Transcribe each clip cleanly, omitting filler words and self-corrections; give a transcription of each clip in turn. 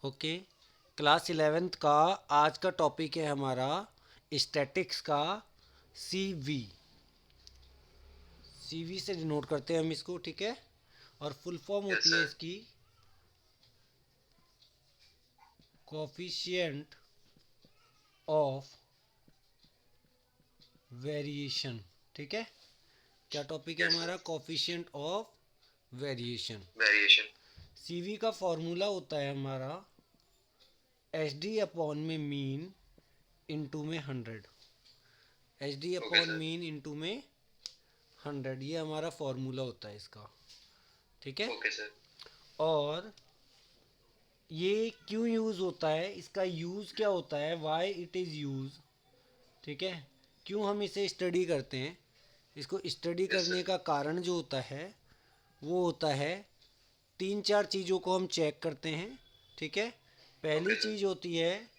Okay. Class 11th का आज का टॉपिक है हमारा स्टैटिक्स का सीवी। सीवी से डिनोट करते हैं हम इसको, ठीक है। और फुल फॉर्म यस होती है सर। इसकी कोफिशिएंट ऑफ वेरिएशन, ठीक है। क्या टॉपिक है यस हमारा? Sir. Coefficient of variation. Variation. CV का फॉर्मूला होता है हमारा एच डी अपॉन में मीन इंटू में 100। H D okay upon sir. Mean into में 100, ये हमारा फॉर्मूला होता है इसका, ठीक है। Okay sir. और ये क्यों यूज़ होता है, इसका यूज़ क्या होता है, वाई इट इज़ यूज, ठीक है। क्यों हम इसे स्टडी करते हैं? इसको स्टडी यस करने सर। का कारण जो होता है वो होता है, तीन चार चीज़ों को हम चेक करते हैं, ठीक है। पहली ओके सर। चीज़ होती है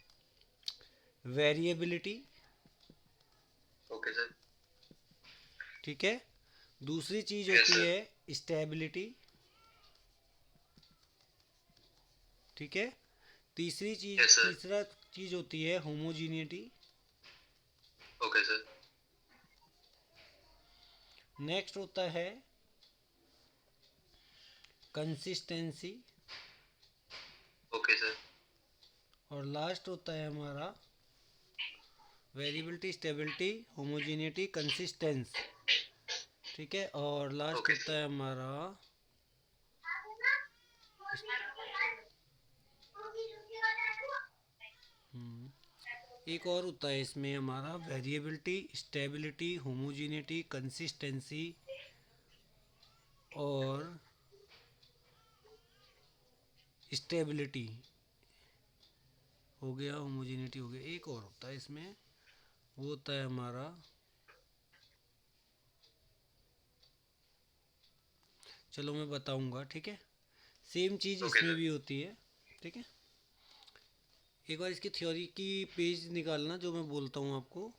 वेरिएबिलिटी, ओके सर। ठीक है। दूसरी चीज़ यस होती सर। है स्टेबिलिटी, ठीक है। Yes sir. तीसरा चीज़ होती है होमोजीनिटी। Okay sir. नेक्स्ट होता है कंसिस्टेंसी। Okay sir. और लास्ट होता है हमारा वेरिएबिलिटी, स्टेबिलिटी, होमोजीनिटी, कंसिस्टेंस, ठीक है। और लास्ट ओके होता सर। है हमारा एक और होता है इसमें हमारा वेरिएबिलिटी, स्टेबिलिटी, होमोजीनिटी, कंसिस्टेंसी और स्टेबिलिटी हो गया, होमोजीनिटी हो गया। एक और होता है इसमें, वो होता है हमारा, चलो मैं बताऊंगा, ठीक है। सेम चीज़ ओके इसमें सर। भी होती है, ठीक है। एक बार इसकी थ्योरी की पेज निकालना जो मैं बोलता हूँ आपको,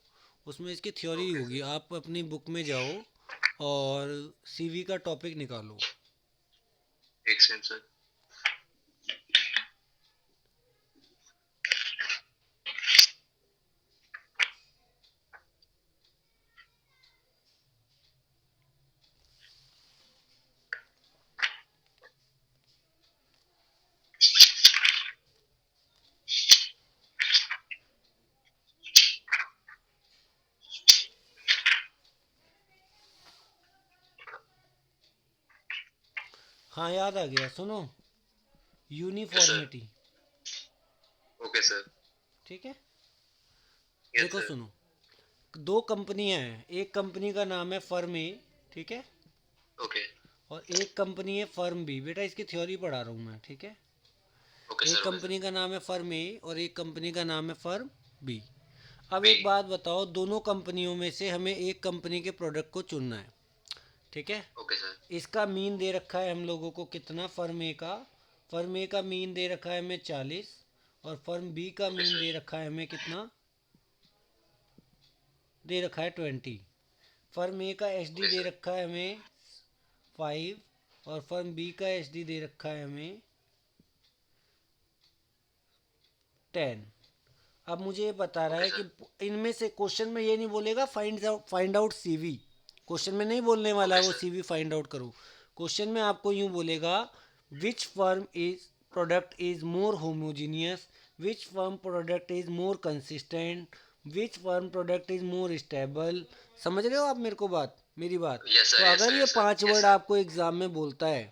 उसमें इसकी थ्योरी ओके होगी। सर। आप अपनी बुक में जाओ और सीवी का टॉपिक निकालो। एक सेकंड सर। हाँ, याद आ गया, सुनो। Yes sir. Uniformity, okay sir. ठीक है। यस देखो सर। सुनो, दो कंपनियां हैं, एक कंपनी का नाम है फर्म ए, ठीक है। ओके। और एक कंपनी है फर्म बी। बेटा इसकी थ्योरी पढ़ा रहा हूँ मैं, ठीक है। ओके एक सर। Okay sir. कंपनी का नाम है फर्म ए और एक कंपनी का नाम है फर्म बी। अब बी। एक बात बताओ, दोनों कंपनियों में से हमें एक कंपनी के प्रोडक्ट को चुनना है, ठीक है। Okay sir. इसका मीन दे रखा है हम लोगों को कितना, फर्म ए का। फर्म ए का मीन दे रखा है हमें 40 और फर्म बी का ओके मीन सर। दे रखा है हमें कितना, दे रखा है 20। फर्म ए का एच डी ओके दे सर। रखा है हमें 5 और फर्म बी का एच डी दे रखा है हमें 10। अब मुझे ये बता रहा ओके है कि सर। इनमें से क्वेश्चन में ये नहीं बोलेगा फाइंड आउट सीवी। क्वेश्चन में नहीं बोलने वाला है ओके वो सर। सीवी फाइंड आउट करो। क्वेश्चन में आपको यूं बोलेगा, विच firm is product is more homogeneous, which firm product is more consistent, which firm product is more stable. समझ रहे हो आप मेरे को बात, मेरी बात? यस तो सर। यस अगर सर। ये yes sir. 5 word yes sir. आपको एग्जाम में बोलता है,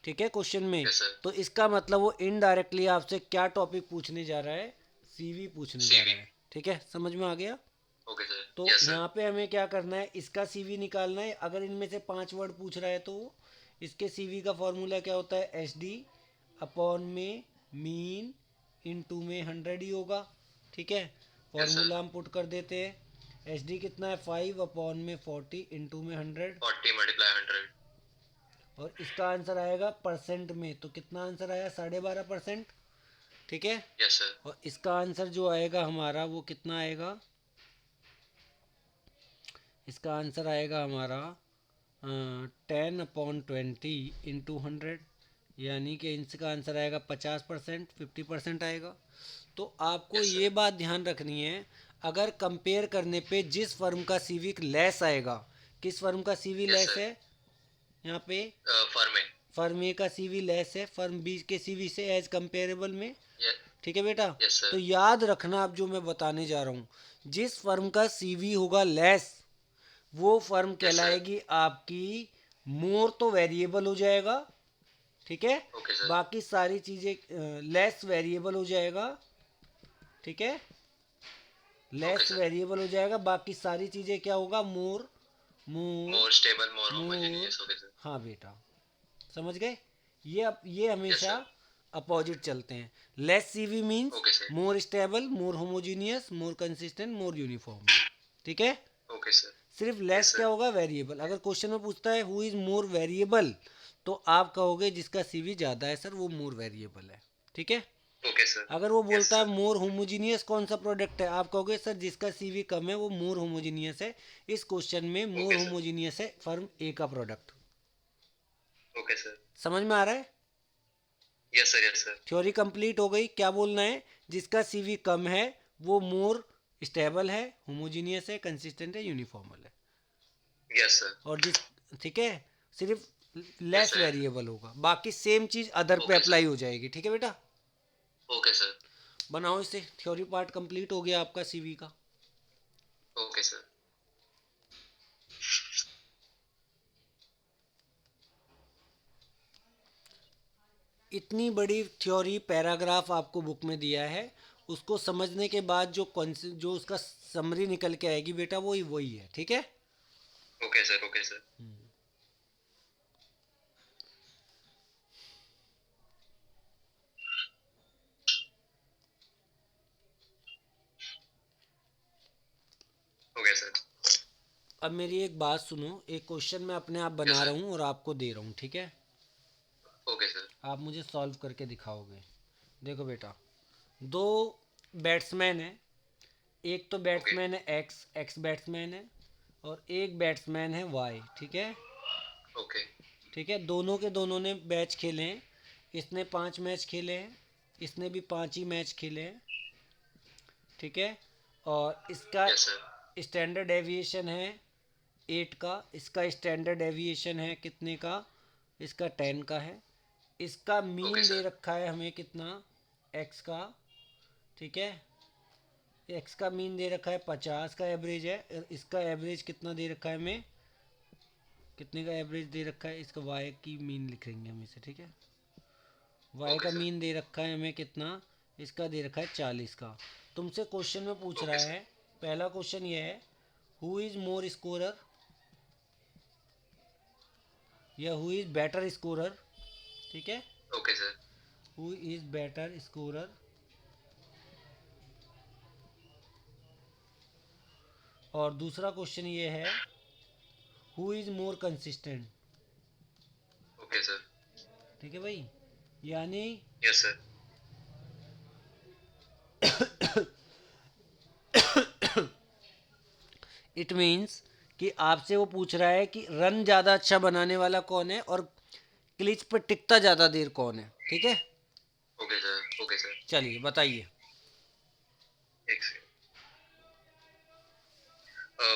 ठीक है, क्वेश्चन में, यस सर। तो इसका मतलब वो इनडायरेक्टली आपसे क्या टॉपिक पूछने जा रहा है, सीवी पूछने जा सीवी। रहा है, ठीक है। समझ में आ गया? Okay sir. तो यस सर। यहाँ पे हमें क्या करना है, इसका सीवी निकालना है। अगर इनमें से 5 वर्ड पूछ रहा है तो इसके सीवी का फॉर्मूला क्या होता है, एच डी अपॉन में मीन इंटू में 100 ही होगा, ठीक है। Yes sir. फॉर्मूला हम पुट कर देते हैं। एच डी कितना है, 5 अपॉन में 40 इंटू में 100। 40 × 100। और इसका आंसर आएगा परसेंट में, तो कितना आंसर आया, 12.5%, ठीक है। Yes sir. और इसका आंसर जो आएगा हमारा वो कितना आएगा, इसका आंसर आएगा हमारा 10/20 इंटू 100। यानी कि इनका आंसर आएगा 50%, 50% आएगा। तो आपको Yes, sir. ये बात ध्यान रखनी है, अगर कंपेयर करने पे जिस फर्म का सीवी लेस आएगा, किस फर्म का सीवी Yes, लेस sir. है यहाँ पे, Firm A. फर्म ए का सीवी लेस है फर्म बी के सीवी से एज कंपेरेबल में। Yeah. ठीक है बेटा। Yes, sir. तो याद रखना आप जो मैं बताने जा रहा हूँ, जिस फर्म का सीवी होगा लेस, वो फर्म Yes, sir. कहलाएगी आपकी मोर, तो वेरिएबल हो जाएगा। ठीक है। Okay, sir. बाकी सारी चीज़ें लेस वेरिएबल हो जाएगा। ठीक है, Okay, लेस sir. वेरिएबल हो जाएगा, बाकी सारी चीज़ें क्या होगा, मोर, मोर, More stable, more मोर। homogeneous. Okay, sir. हाँ बेटा, समझ गए। ये Yes, हमेशा sir. अपोजिट चलते हैं। Less CV means Okay, sir. More stable, more homogeneous, more consistent, more uniform. ठीक है। Okay, sir. सिर्फ Yes, लेस sir. क्या होगा, वेरिएबल। अगर क्वेश्चन में पूछता है हु इज मोर वेरिएबल, तो आप कहोगे जिसका सीवी ज़्यादा है सर वो मोर वेरिएबल है। ठीक है। Okay, sir. अगर वो Yes, बोलता है sir. मोर होमोजीनियस कौन सा प्रोडक्ट है, आप कहोगे सर जिसका सीवी कम है वो मोर होमोजीनियस है। इस क्वेश्चन में मोर Okay, sir. होमोजीनियस है फर्म ए का प्रोडक्ट। Okay, sir. समझ में आ रहा है। Yes, sir. Yes, sir. Theory complete हो गई। क्या बोलना है, जिसका सीवी कम है वो मोर स्टेबल है, होमोजीनियस है, कंसिस्टेंट है, यूनिफॉर्मल है। Yes, sir. और जिस, ठीक है, सिर्फ Yes, लेस sir. वेरिएबल होगा, बाकी सेम चीज अदर पे Okay, sir. अप्लाई हो जाएगी। ठीक है बेटा। Okay, sir. बनाओ इसे, थ्योरी पार्ट कंप्लीट हो गया आपका सीवी का। Okay, sir. इतनी बड़ी थ्योरी पैराग्राफ आपको बुक में दिया है, उसको समझने के बाद जो उसका समरी निकल के आएगी बेटा, वही वही है। ठीक है। Okay, sir. Okay, sir. Okay, sir. अब मेरी एक बात सुनो, एक क्वेश्चन मैं अपने आप Yes, बना sir. रहा हूँ और आपको दे रहा हूँ। ठीक है। Okay, sir. आप मुझे सॉल्व करके दिखाओगे। देखो बेटा, दो बैट्समैन है, एक तो Okay. बैट्समैन है एक्स, एक्स बैट्समैन है, और एक बैट्समैन है वाई। ठीक है। Okay. ठीक है, दोनों के दोनों ने मैच खेले हैं। इसने 5 मैच खेले हैं, इसने भी 5 ही मैच खेले हैं। ठीक है। और इसका Yes, sir. स्टैंडर्ड एविएशन है 8 का, इसका स्टैंडर्ड एविएशन है कितने का, इसका 10 का है। इसका मीन Okay, दे sir. रखा है हमें कितना, एक्स का। ठीक है। एक्स का मीन दे रखा है 50 का एवरेज है, इसका एवरेज कितना दे रखा है हमें, कितने का एवरेज दे रखा है, इसका वाई की मीन लिखेंगे हम इसे। ठीक है। वाई Okay, का sir. मीन दे रखा है हमें कितना, इसका दे रखा है 40 का। तुमसे क्वेश्चन में पूछ रहा Okay, sir. है, पहला क्वेश्चन ये है, हु इज़ मोर स्कोरर या हु इज़ बेटर स्कोरर। ठीक है। Okay, sir. Who is better scorer. और दूसरा क्वेश्चन ये है, who is more consistent. Okay, sir. ठीक है भाई। यानी Yes, sir. इट मीन्स कि आपसे वो पूछ रहा है कि रन ज़्यादा अच्छा बनाने वाला कौन है और क्लिच पर टिकता ज़्यादा देर कौन है। ठीक है। Okay, sir. Okay, sir. चलिए बताइए। एक सेकंड।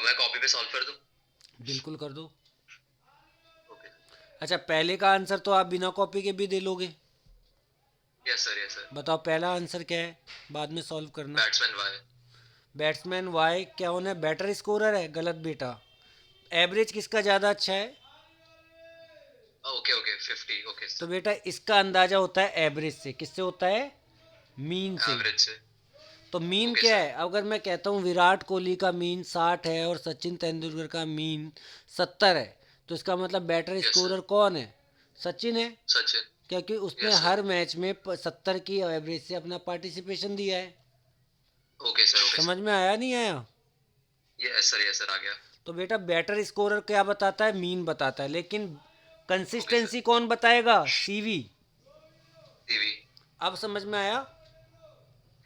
मैं कॉपी पे सॉल्व कर दूं? बिल्कुल कर दो। ओके। अच्छा, पहले का आंसर तो आप बिना कॉपी के भी दे लोगे। Yes sir, yes sir. बताओ पहला आंसर क्या है, बाद में सॉल्व करना। Batsman Y. बैट्समैन वाई क्या होना है, बेटर स्कोरर है। गलत बेटा। एवरेज किसका ज़्यादा अच्छा है, ओके ओके 50। ओके तो सर। बेटा इसका अंदाज़ा होता है एवरेज से। किससे होता है, मीन से। एवरेज से। तो मीन ओके क्या सर। है, अगर मैं कहता हूँ विराट कोहली का मीन 60 है और सचिन तेंदुलकर का मीन 70 है, तो इसका मतलब बेटर यस स्कोरर सर। कौन है, सचिन है। सचिन। क्योंकि उसने यस सर। हर मैच में 70 की एवरेज से अपना पार्टिसिपेशन दिया है। ओके सर, ओके समझ सर। में आया नहीं आया। यस सर आ गया। तो बेटा बेटर स्कोरर क्या बताता है, मीन बताता है, लेकिन ओके सर। कंसिस्टेंसी कौन बताएगा, सीवी। टीवी। अब समझ में आया।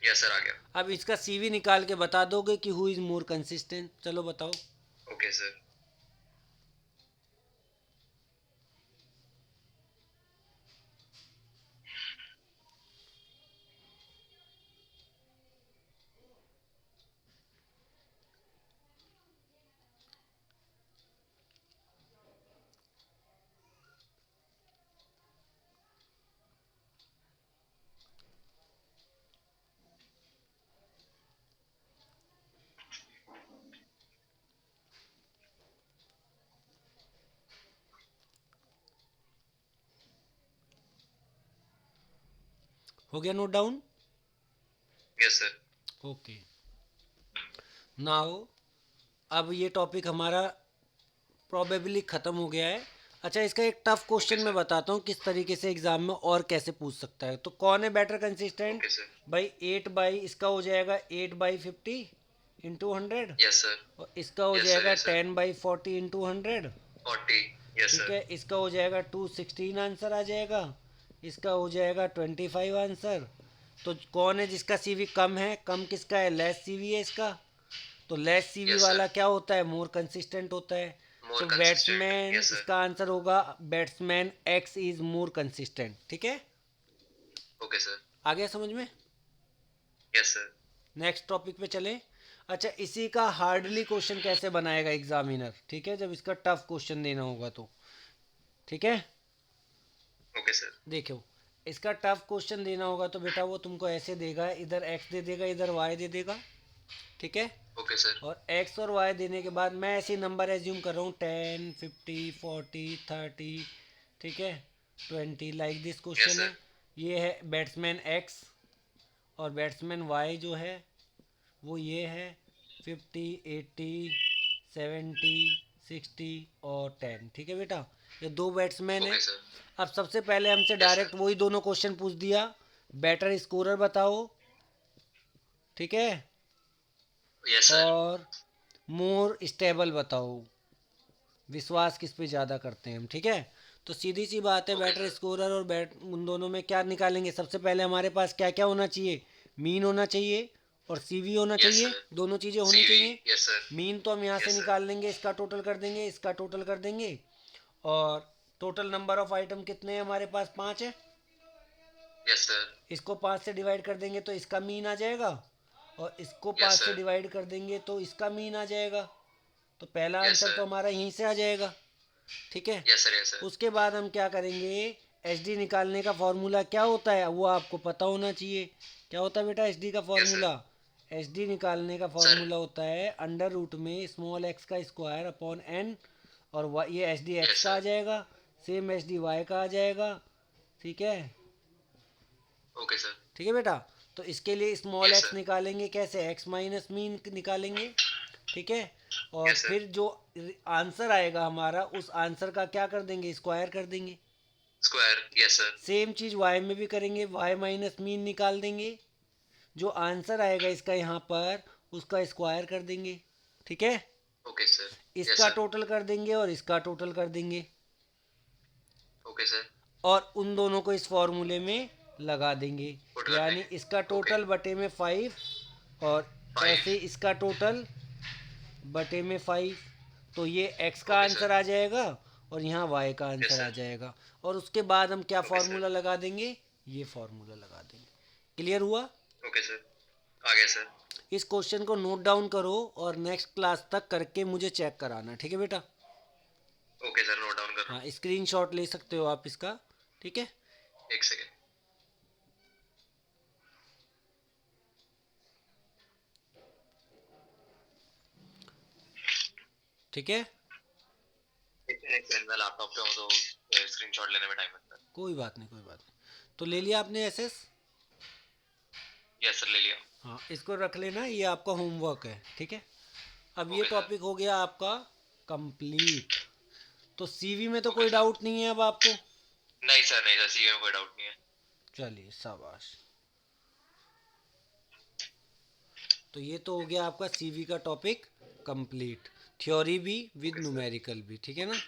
यस सर आ गया। अब इसका सीवी निकाल के बता दोगे कि हु इज़ मोर कंसिस्टेंट। चलो बताओ। Okay sir. हो गया note down? Yes, sir. Okay, now अब ये टॉपिक हमारा प्रोबेबली ख़त्म हो गया है। अच्छा, इसका एक टफ Okay, क्वेश्चन मैं sir. बताता हूँ किस तरीके से एग्जाम में और कैसे पूछ सकता है। तो कौन है बेटर कंसिस्टेंट? Okay, sir. भाई 8 बाई, इसका हो जाएगा 8/50 इंटू 100, Yes, sir. और इसका हो Yes, sir. जाएगा Yes, sir. 10/40 इंटू 100। 40. Yes, ठीक sir. है, इसका हो जाएगा 216 आंसर आ जाएगा, इसका हो जाएगा 25 आंसर। तो कौन है जिसका सीवी कम है? कम किसका है? लेस सीवी है इसका। तो लेस सीवी Yes, sir. वाला क्या होता है? मोर कंसिस्टेंट होता है। More तो consistent. Batsman, Yes, sir. इसका आंसर होगा batsman x is more consistent. ठीक है, Okay, sir. आ गया समझ में? Yes, sir. नेक्स्ट टॉपिक पे चले। अच्छा, इसी का हार्डली क्वेश्चन कैसे बनाएगा एग्जामिनर? ठीक है, जब इसका टफ क्वेश्चन देना होगा तो। ठीक है, Okay, sir. देखो, इसका टफ क्वेश्चन देना होगा तो बेटा वो तुमको ऐसे देगा, इधर एक्स दे देगा, इधर वाई दे देगा। ठीक है, Okay, sir. और एक्स और वाई देने के बाद मैं ऐसे नंबर एज्यूम कर रहा हूँ 10, 50, 40, 30, ठीक है, 20, like this Yes, question sir. है। ये है बैट्समैन एक्स, और बैट्समैन वाई जो है वो ये है 50, 80, 70, 60 और 10। ठीक है बेटा, ये दो बैट्समैन है। Okay, sir. अब सबसे पहले हमसे Yes, sir. डायरेक्ट वही दोनों क्वेश्चन पूछ दिया, बेटर स्कोरर बताओ, ठीक है, Yes, sir. और मोर स्टेबल बताओ, विश्वास किस पे ज़्यादा करते हैं हम। ठीक है, तो सीधी सी बात है, Okay, बैटर sir. स्कोरर और बैट, उन दोनों में क्या निकालेंगे? सबसे पहले हमारे पास क्या क्या होना चाहिए? मीन होना चाहिए और सीवी होना Yes, चाहिए, sir. दोनों चीज़ें होनी CV. चाहिए। Yes, sir. मीन तो हम यहाँ से Yes, sir. निकाल लेंगे, इसका टोटल कर देंगे, इसका टोटल कर देंगे, और टोटल नंबर ऑफ आइटम कितने हैं हमारे पास? 5 है। Yes, sir. इसको 5 से डिवाइड कर देंगे तो इसका मीन आ जाएगा, और इसको Yes, 5 से sir. डिवाइड कर देंगे तो इसका मीन आ जाएगा। तो पहला Yes, आंसर sir. तो हमारा यहीं से आ जाएगा। ठीक है, Yes, sir. Yes, sir. उसके बाद हम क्या करेंगे? एच डी निकालने का फॉर्मूला क्या होता है वो आपको पता होना चाहिए। क्या होता है बेटा एच डी का Yes, sir. Formula? H D निकालने का Sir. फॉर्मूला होता है अंडर रूट में स्मॉल एक्स का स्क्वायर अपॉन एन, और ये एच डी Yes, एक्स का sir. आ जाएगा, सेम एच डी वाई का आ जाएगा। ठीक है, Okay, sir. ठीक है बेटा, तो इसके लिए स्मॉल Yes, एक्स sir. निकालेंगे कैसे? एक्स माइनस मीन निकालेंगे। ठीक है, और Yes, sir. फिर जो आंसर आएगा हमारा, उस आंसर का क्या कर देंगे? स्क्वायर कर देंगे। Square. Yes, sir. सेम चीज़ वाई में भी करेंगे, वाई माइनस मीन निकाल देंगे, जो आंसर आएगा इसका यहाँ पर उसका स्क्वायर कर देंगे। ठीक है, Okay, sir. Yes, इसका sir. टोटल कर देंगे और इसका टोटल कर देंगे, Okay, sir. और उन दोनों को इस फॉर्मूले में लगा देंगे। Put कर यानी देंगे. इसका Okay. टोटल बटे में 5, और 5. ऐसे इसका टोटल बटे में 5। तो ये x का Okay, आंसर sir. आ जाएगा और यहाँ y का Yes, आंसर आ sir. जाएगा, और उसके बाद हम क्या Okay, sir. फॉर्मूला लगा देंगे? ये फॉर्मूला लगा देंगे। क्लियर हुआ? Okay, sir. आ गया सर. इस क्वेश्चन को नोट डाउन करो और नेक्स्ट क्लास तक करके मुझे चेक कराना। ठीक है बेटा? ओके सर, नोट डाउन कर रहा हाँ, स्क्रीनशॉट ले सकते हो आप इसका। ठीक है, हूँ. एक सेकेंड. ठीक है, एक सेकेंड, मैं लैपटॉप पे हूँ तो स्क्रीनशॉट लेने में टाइम लगता है. कोई बात नहीं, कोई बात नहीं। तो ले लिया आपने एसएस? यस सर, ले लिया. हाँ, इसको रख लेना, ये आपका होमवर्क है। ठीक है, अब ये ओके सर. टॉपिक हो गया आपका कंप्लीट। तो सीवी में तो ओके कोई सर. डाउट नहीं है अब आपको? नहीं सर, नहीं सर, सीए में कोई डाउट नहीं है. चलिए, शाबाश। तो ये तो हो गया आपका सीवी का टॉपिक कंप्लीट, थ्योरी भी विद ओके सर. न्यूमेरिकल भी। ठीक है ना?